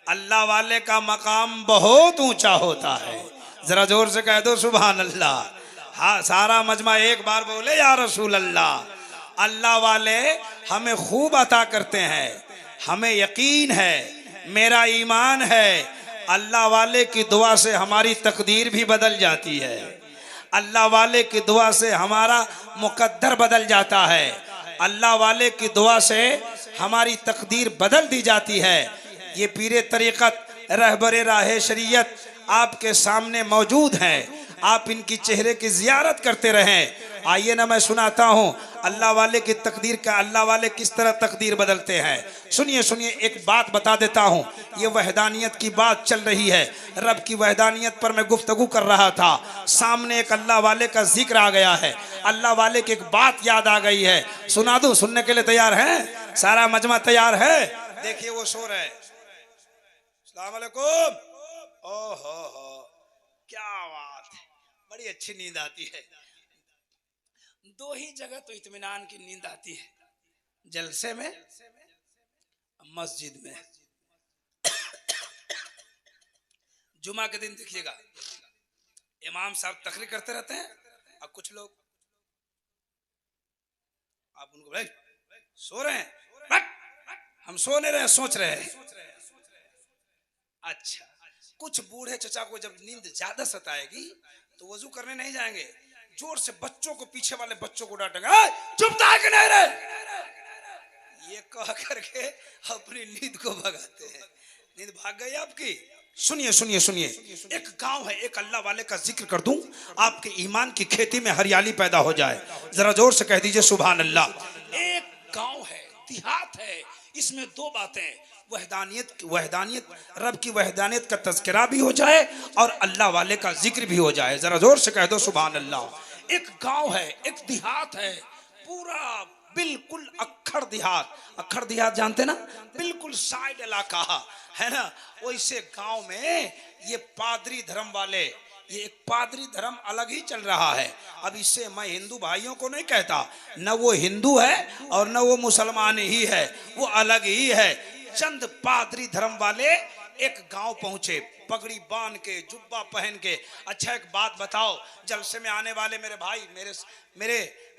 अल्लाह वाले का मकाम बहुत ऊंचा होता है। जरा जोर से कह दो सुभान अल्लाह। हाँ, सारा मजमा एक बार बोले या रसूल अल्लाह। अल्लाह वाले हमें खूब अता करते हैं, हमें यकीन है, मेरा ईमान है। अल्लाह वाले की दुआ से हमारी तकदीर भी बदल जाती है, अल्लाह वाले की दुआ से हमारा मुकद्दर बदल जाता है, अल्लाह वाले की दुआ से हमारी तकदीर बदल दी जाती है। ये पीरे तरीक़त रहबरे राहे शरीयत आपके सामने मौजूद हैं, आप इनकी चेहरे की जियारत करते रहें। आइए ना मैं सुनाता हूँ अल्लाह वाले की तकदीर का, अल्लाह वाले किस तरह तकदीर बदलते हैं। सुनिए सुनिए, एक बात बता देता हूँ। ये वहदानियत की बात चल रही है, रब की वहदानियत पर मैं गुफ्तगू कर रहा था, सामने एक अल्लाह वाले का जिक्र आ गया है, अल्लाह वाले की एक बात याद आ गई है। सुना दूं? सुनने के लिए तैयार हैं? सारा मजमा तैयार है? देखिए वो सो रहे। अस्सलाम वालेकुम। ओहो हो, क्या बात है, बड़ी अच्छी नींद आती है। 2 ही जगह तो इत्मीनान की नींद आती है, जलसे में, मस्जिद में। जुमा के दिन देखिएगा इमाम साहब तकरीर करते रहते हैं और कुछ लोग, आप उनको भाई सो रहे हैं, हम सो नहीं रहे, सोच रहे हैं। अच्छा, कुछ बूढ़े चचा को जब नींद ज्यादा सताएगी तो वजू करने नहीं जाएंगे, जोर से बच्चों को, पीछे वाले बच्चों को डांटेंगे, चुप था कि नहीं रे, ये कह करके अपनी नींद को भगाते हैं। नींद भाग गई आपकी। सुनिए सुनिए सुनिए, एक गांव है, एक अल्लाह वाले का जिक्र कर दूं, आपके ईमान की खेती में हरियाली पैदा हो जाए। जरा जोर से कह दीजिए सुभान अल्लाह। एक गांव है, देहात है, इसमें 2 बातें, वहदानियत, रब की वहदानियत का तज़किरा भी हो जाए और अल्लाह वाले का जिक्र भी हो जाए। जरा जोर से कह दो सुभान अल्लाह। एक गांव है, एक देहात है, पूरा बिल्कुल अक्खड़ देहात। अक्खड़ देहात जानते ना, बिल्कुल साइड इलाका है ना। वैसे गांव में ये पादरी धर्म वाले, ये एक पादरी धर्म अलग ही चल रहा है। अब इससे मैं हिंदू भाइयों को नहीं कहता, न वो हिंदू है और न वो मुसलमान ही है, वो अलग ही है। चंद पादरी धर्म वाले एक गांव पहुंचे, पगड़ी बांध के, जुब्बा पहन के। अच्छा एक बात बताओ, जलसे में आने वाले मेरे भाई,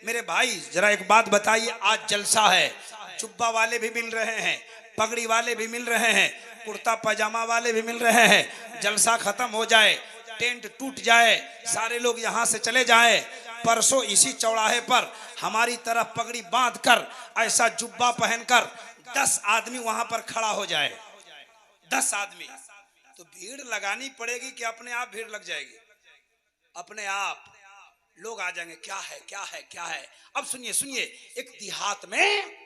मेरे भाई जरा एक बात बताइए, आज जलसा है, जुब्बा वाले भी मिल रहे हैं, पगड़ी वाले भी मिल रहे हैं, कुर्ता पजामा वाले भी मिल रहे हैं। जलसा खत्म हो जाए, टेंट टूट जाए, सारे लोग यहाँ से चले जाएं, परसों इसी चौराहे पर हमारी तरफ पगड़ी बांधकर, ऐसा जुब्बा पहनकर 10 आदमी वहां पर खड़ा हो जाए, 10 आदमी, तो भीड़ लगानी पड़ेगी कि अपने आप भीड़ लग जाएगी? अपने आप लोग आ जाएंगे। क्या है क्या है क्या है? अब सुनिए सुनिए, एक देहात में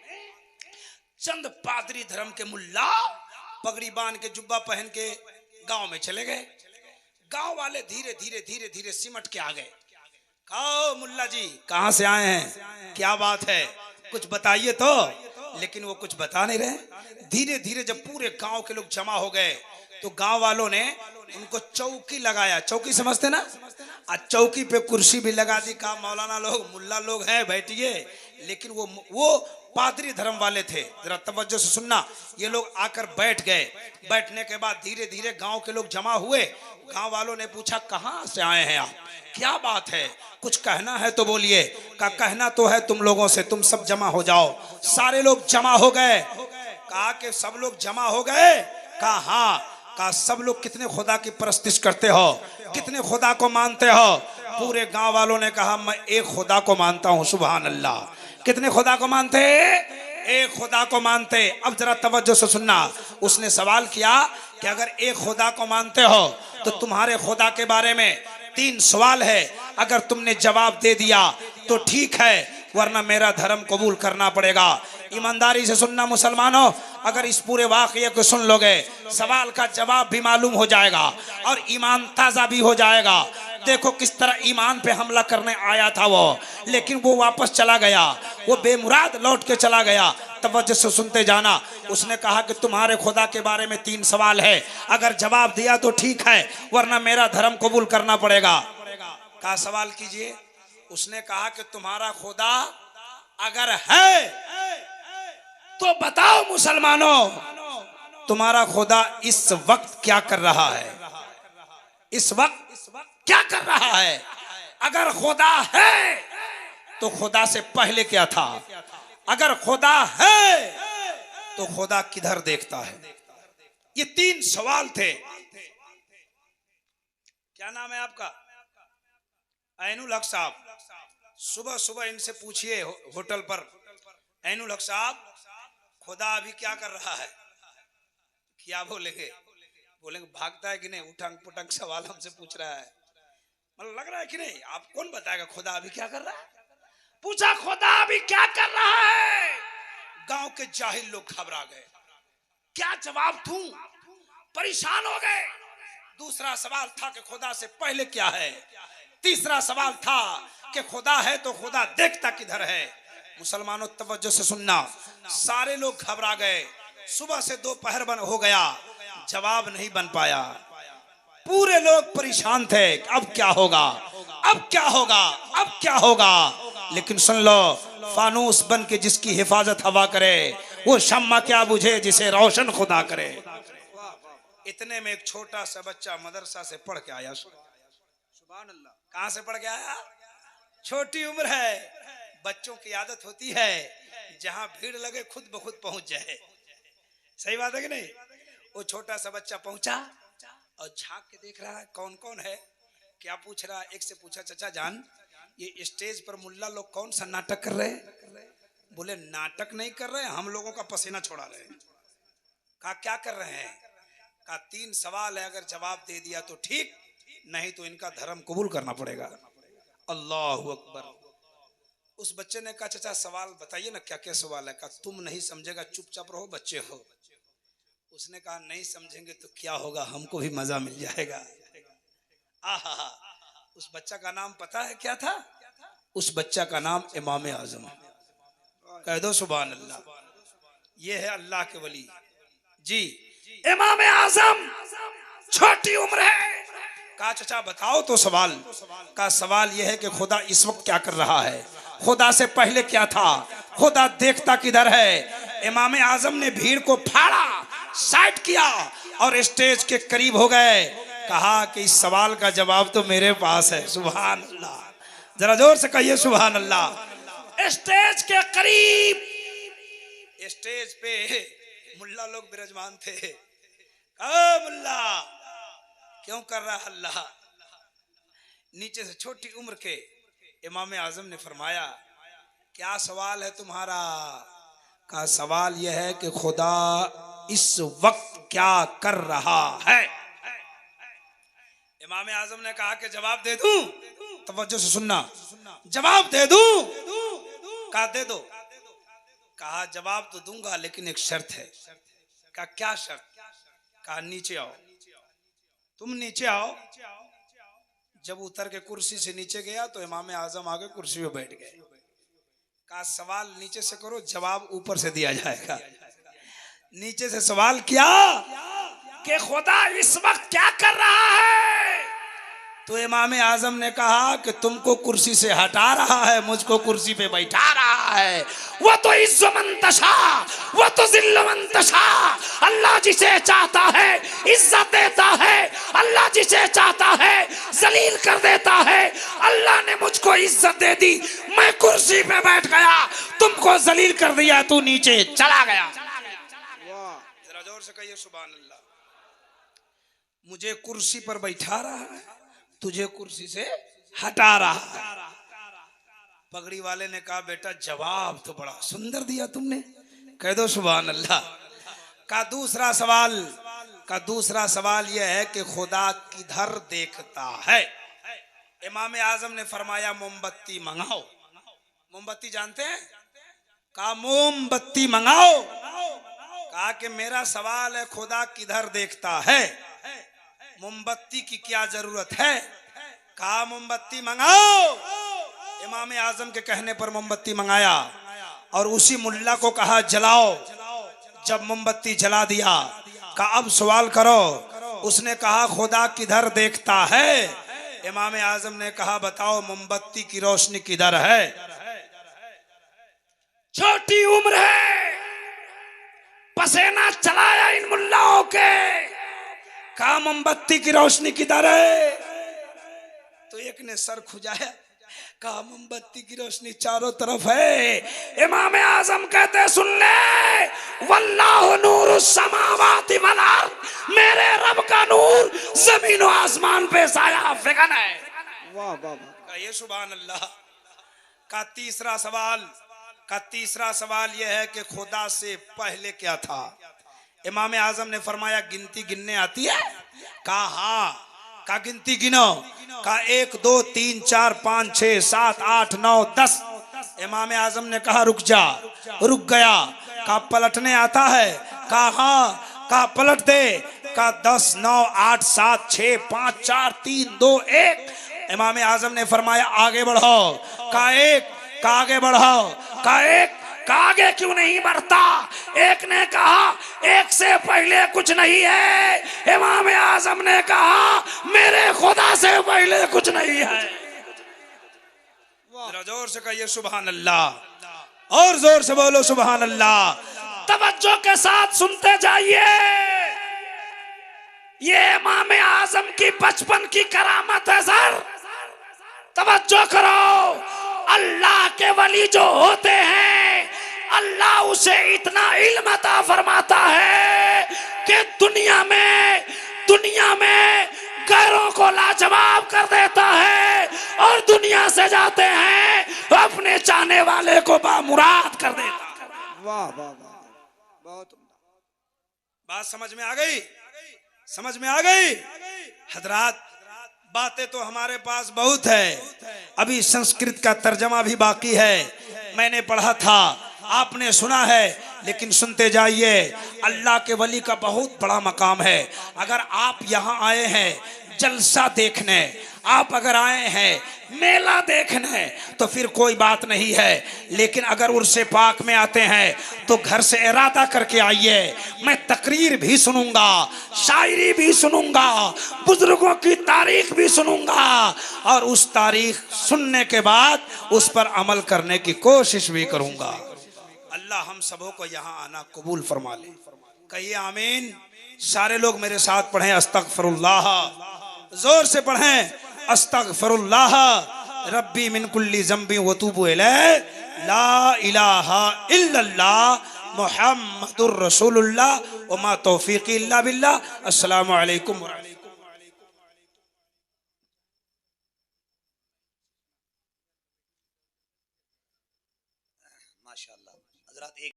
चंद पादरी धर्म के मुल्ला पगड़ी बांध के, जुब्बा पहन के गांव में चले गए। गांव वाले धीरे धीरे धीरे धीरे सिमट के आ गए। कहो मुल्ला जी कहां से आए हैं, क्या बात है, कुछ बताइए तो। लेकिन वो कुछ बता नहीं रहे। धीरे धीरे जब पूरे गांव के लोग जमा हो गए तो गांव वालों ने उनको चौकी लगाया। चौकी समझते ना? आज चौकी पे कुर्सी भी लगा दी, कहा मौलाना लोग, मुल्ला लोग हैं, बैठिए। लेकिन वो पादरी धर्म वाले थे, जरा तवज्जो से सुनना। ये लोग आकर बैठ गए। बैठने के बाद धीरे धीरे गांव के लोग जमा हुए। गांव वालों ने पूछा कहां से आए हैं आप, क्या बात है, कुछ कहना है तो बोलिए। का कहना तो है तुम लोगों से, तुम सब जमा हो जाओ। सारे लोग जमा हो गए। कहा कि सब लोग जमा हो गए? कहा हाँ। कहा सब लोग कितने खुदा की परस्तिश करते हो, कितने खुदा को मानते हो? पूरे गांव वालों ने कहा मैं एक खुदा को मानता हूं। सुभान अल्लाह। कितने खुदा को मानते? एक खुदा को मानते। अब जरा तवज्जो से सुनना। उसने सवाल किया कि अगर एक खुदा को मानते हो तो तुम्हारे खुदा के बारे में 3 सवाल है, अगर तुमने जवाब दे दिया तो ठीक है, वरना मेरा धर्म कबूल करना पड़ेगा। ईमानदारी से सुनना मुसलमानों, अगर इस पूरे वाक़ये को सुन लोगे, सवाल का जवाब भी मालूम हो जाएगा और ईमान ताज़ा भी हो जाएगा। देखो किस तरह ईमान पे हमला करने आया था वो, लेकिन वो वापस चला गया, वो बेमुराद लौट के चला गया। तवज्जो से सुनते जाना। उसने कहा कि तुम्हारे खुदा के बारे में 3 सवाल है, अगर जवाब दिया तो ठीक है, वरना मेरा धर्म कबूल करना पड़ेगा। कहा सवाल कीजिए। उसने कहा कि तुम्हारा खुदा अगर है तो बताओ मुसलमानों, तुम्हारा खुदा इस वक्त क्या कर रहा है, इस वक्त क्या कर रहा है? अगर खुदा है तो खुदा से पहले क्या था? अगर खुदा है तो खुदा किधर देखता है? ये 3 सवाल थे। क्या नाम है आपका? ऐनुल हक साहब। सुबह सुबह इनसे पूछिए होटल पर, ऐनुल हक साहब खुदा अभी क्या कर रहा है? क्या बोलेंगे? बोलेंगे भागता है कि नहीं, उठंग पुटंग सवाल हमसे पूछ रहा है। मतलब लग रहा है कि नहीं? आप कौन बताएगा खुदा अभी क्या कर रहा है? पूछा खुदा अभी क्या कर रहा है? गांव के जाहिल लोग घबरा गए। क्या जवाब दूं? परेशान हो गए। दूसरा सवाल था कि खुदा से पहले क्या है? तीसरा सवाल था कि खुदा है तो खुदा देखता किधर है? मुसलमानों तवज्जो से सुनना। सारे लोग घबरा गए। सुबह से दोपहर बन हो गया, जवाब नहीं बन पाया। पूरे लोग परेशान थे, अब क्या होगा, अब क्या होगा, अब क्या होगा? लेकिन सुन लो, फानूस बन के जिसकी हिफाजत हवा करे, वो शम्मा क्या बुझे जिसे रोशन खुदा करे। इतने में एक छोटा सा बच्चा मदरसा से पढ़ के आया। सुभान अल्लाह। कहां से पढ़ के आया? छोटी उम्र है, बच्चों की आदत होती है जहां भीड़ लगे खुद ब खुद पहुंच जाए। सही बात है कि नहीं? वो छोटा सा बच्चा पहुंचा और झांक के देख रहा है कौन कौन है, क्या पूछ रहा है। एक से पूछा चाचा जान ये स्टेज पर मुल्ला लोग कौन सा नाटक कर रहे हैं? बोले नाटक नहीं कर रहे, हम लोगों का पसीना छोड़ा रहे हैं। कहा क्या कर रहे हैं? कहा 3 सवाल है, अगर जवाब दे दिया तो ठीक, नहीं तो इनका धर्म कबूल करना पड़ेगा। अल्लाहु अकबर। उस बच्चे ने कहा चाचा सवाल बताइए ना, क्या क्या सवाल है? कहा तुम नहीं समझेगा, चुपचाप रहो, बच्चे हो। उसने कहा नहीं समझेंगे तो क्या होगा, हमको भी मजा मिल जाएगा। आहा, उस बच्चा का नाम पता है क्या था? उस बच्चा का नाम इमाम आजम। कह दो सुभान अल्लाह। ये है अल्लाह के वली जी, इमाम आजम। छोटी उम्र है। कहा चाचा बताओ तो सवाल। का सवाल यह है कि खुदा इस वक्त क्या कर रहा है, खुदा से पहले क्या था, खुदा देखता किधर है? इमाम आजम ने भीड़ को फाड़ा साइड किया और स्टेज के करीब हो गए। कहा कि इस सवाल का जवाब तो मेरे पास है। सुभान अल्लाह, जरा जोर से कहिए सुभान अल्लाह। स्टेज के करीब, स्टेज पे मुल्ला लोग विराजमान थे। मुल्ला क्यों कर रहा हल्ला? नीचे से छोटी उम्र के इमाम आजम ने फरमाया, क्या सवाल है तुम्हारा? का सवाल यह है कि खुदा इस वक्त क्या कर रहा है? इमाम आजम ने कहा कि जवाब दे दूं? तवज्जो से सुनना, जवाब दे दूं? कहा दे दो। कहा जवाब तो दूंगा लेकिन एक शर्त है। कहा क्या शर्त? कहा नीचे आओ। तुम नीचे आओ। जब उतर के कुर्सी से नीचे गया तो इमाम आजम आगे कुर्सी पे बैठ गए। कहा सवाल नीचे से करो, जवाब ऊपर से दिया जाएगा। नीचे से सवाल किया कि खुदा इस वक्त क्या कर रहा है? तो इमाम आजम ने कहा कि तुमको कुर्सी से हटा रहा है, मुझको कुर्सी पे बैठा रहा है। वो तो इज्ज़ मंतशा, वो तो जिल्ल मंतशा। अल्लाह जिसे चाहता है इज्जत देता है, अल्लाह जिसे चाहता है जलील कर देता है। अल्लाह ने मुझको इज्जत दे दी, मैं कुर्सी पे बैठ गया, तुमको जलील कर दिया, तू नीचे चला गया। जरा जोर से कहिए सुभान अल्लाह। मुझे कुर्सी पर बैठा रहा है, तुझे कुर्सी से हटा रहा है। पगड़ी वाले ने कहा बेटा जवाब तो बड़ा सुंदर दिया तुमने, कह दो सुभान अल्लाह। का दूसरा सवाल यह है कि खुदा किधर देखता है? इमाम आजम ने फरमाया मोमबत्ती मंगाओ। मोमबत्ती जानते हैं? कहा मोमबत्ती मंगाओ। कहा कि मेरा सवाल है खुदा किधर देखता है, मोमबत्ती की क्या जरूरत है? कहा मोमबत्ती मंगाओ। इमाम आजम के कहने पर मोमबत्ती मंगाया और उसी मुल्ला को कहा जलाओ। जब मोमबत्ती जला दिया, कहा अब सवाल करो। उसने कहा खुदा किधर देखता है? इमाम आजम ने कहा बताओ मोमबत्ती की रोशनी किधर है? छोटी उम्र है, पसीना चलाया इन मुल्लाओं के। कहा मोमबत्ती की रोशनी किधर है? तो एक ने सर खुजाया, कहा मोमबत्ती की रोशनी चारों तरफ है। इमाम आजम कहते सुन ले, वल्लाहु नूरुस समावाति वल अर्द, मेरे रब का नूर जमीन और आसमान पे साया फिकन है। वाह वाह वाह, ये सुभान अल्लाह। का तीसरा सवाल यह है कि खुदा से पहले क्या था? इमाम आजम ने फरमाया गिनती गिनने आती है? कहा हाँ। का गिनती गिनो। का 1 2 3 4 5 6 7 8 9 10। इमाम आजम ने कहा रुक जा। रुक गया। का पलटने आता है? कहा हाँ। का पलट दे। का 10 9 8 7 6 5 4 3 2 1। इमाम आजम ने फरमाया आगे बढ़ो। का 1। का आगे बढ़ो। का 1। का आगे क्यों नहीं बढ़ता? एक ने कहा 1 से पहले कुछ नहीं है। इमाम आजम ने कहा मेरे खुदा से पहले कुछ नहीं है। जरा जोर से कहिए सुभान अल्लाह, और जोर से बोलो सुभान अल्लाह। तवज्जो के साथ सुनते जाइए। ये इमाम आजम की बचपन की करामत है सर, तवज्जो करो। अल्लाह के वली जो होते हैं, अल्लाह उसे इतना इल्म अता फरमाता है कि दुनिया में गैरों को लाजवाब कर देता है, और दुनिया से जाते हैं अपने चाहने वाले को बामुराद कर देता है। वाह वाह वाह, बहुत बात समझ में आ गई? समझ में आ गई हजरात? बातें तो हमारे पास बहुत है, अभी संस्कृत का तर्जमा भी बाकी है। मैंने पढ़ा था, आपने सुना है, लेकिन सुनते जाइए। अल्लाह के वली का बहुत बड़ा मकाम है। अगर आप यहाँ आए हैं जलसा देखने, आप अगर आए हैं मेला देखने, तो फिर कोई बात नहीं है। लेकिन अगर उर्से पाक में आते हैं तो घर से इरादा करके आइए। मैं तकरीर भी सुनूंगा, शायरी भी सुनूंगा, बुजुर्गों की तारीख भी सुनूंगा, और उस तारीख सुनने के बाद उस पर अमल करने की कोशिश भी करूंगा। अल्लाह हम सबों को यहाँ आना कबूल फरमा ले। कहिए आमीन। सारे लोग मेरे साथ पढ़ें अस्तगफिरुल्लाह, जोर से पढ़ें अस्तगफिरुल्लाह रब्बी मिन कुल्ली ज़ंबी व तूबु इलैह, ला इलाहा इल्लल्लाह मुहम्मदुर रसूलुल्लाह व मा तौफीकी इल्ला बिल्लाह। अस्सलामु अलैकुम व रहमतुल्लाह। माशाअल्लाह हज़रात।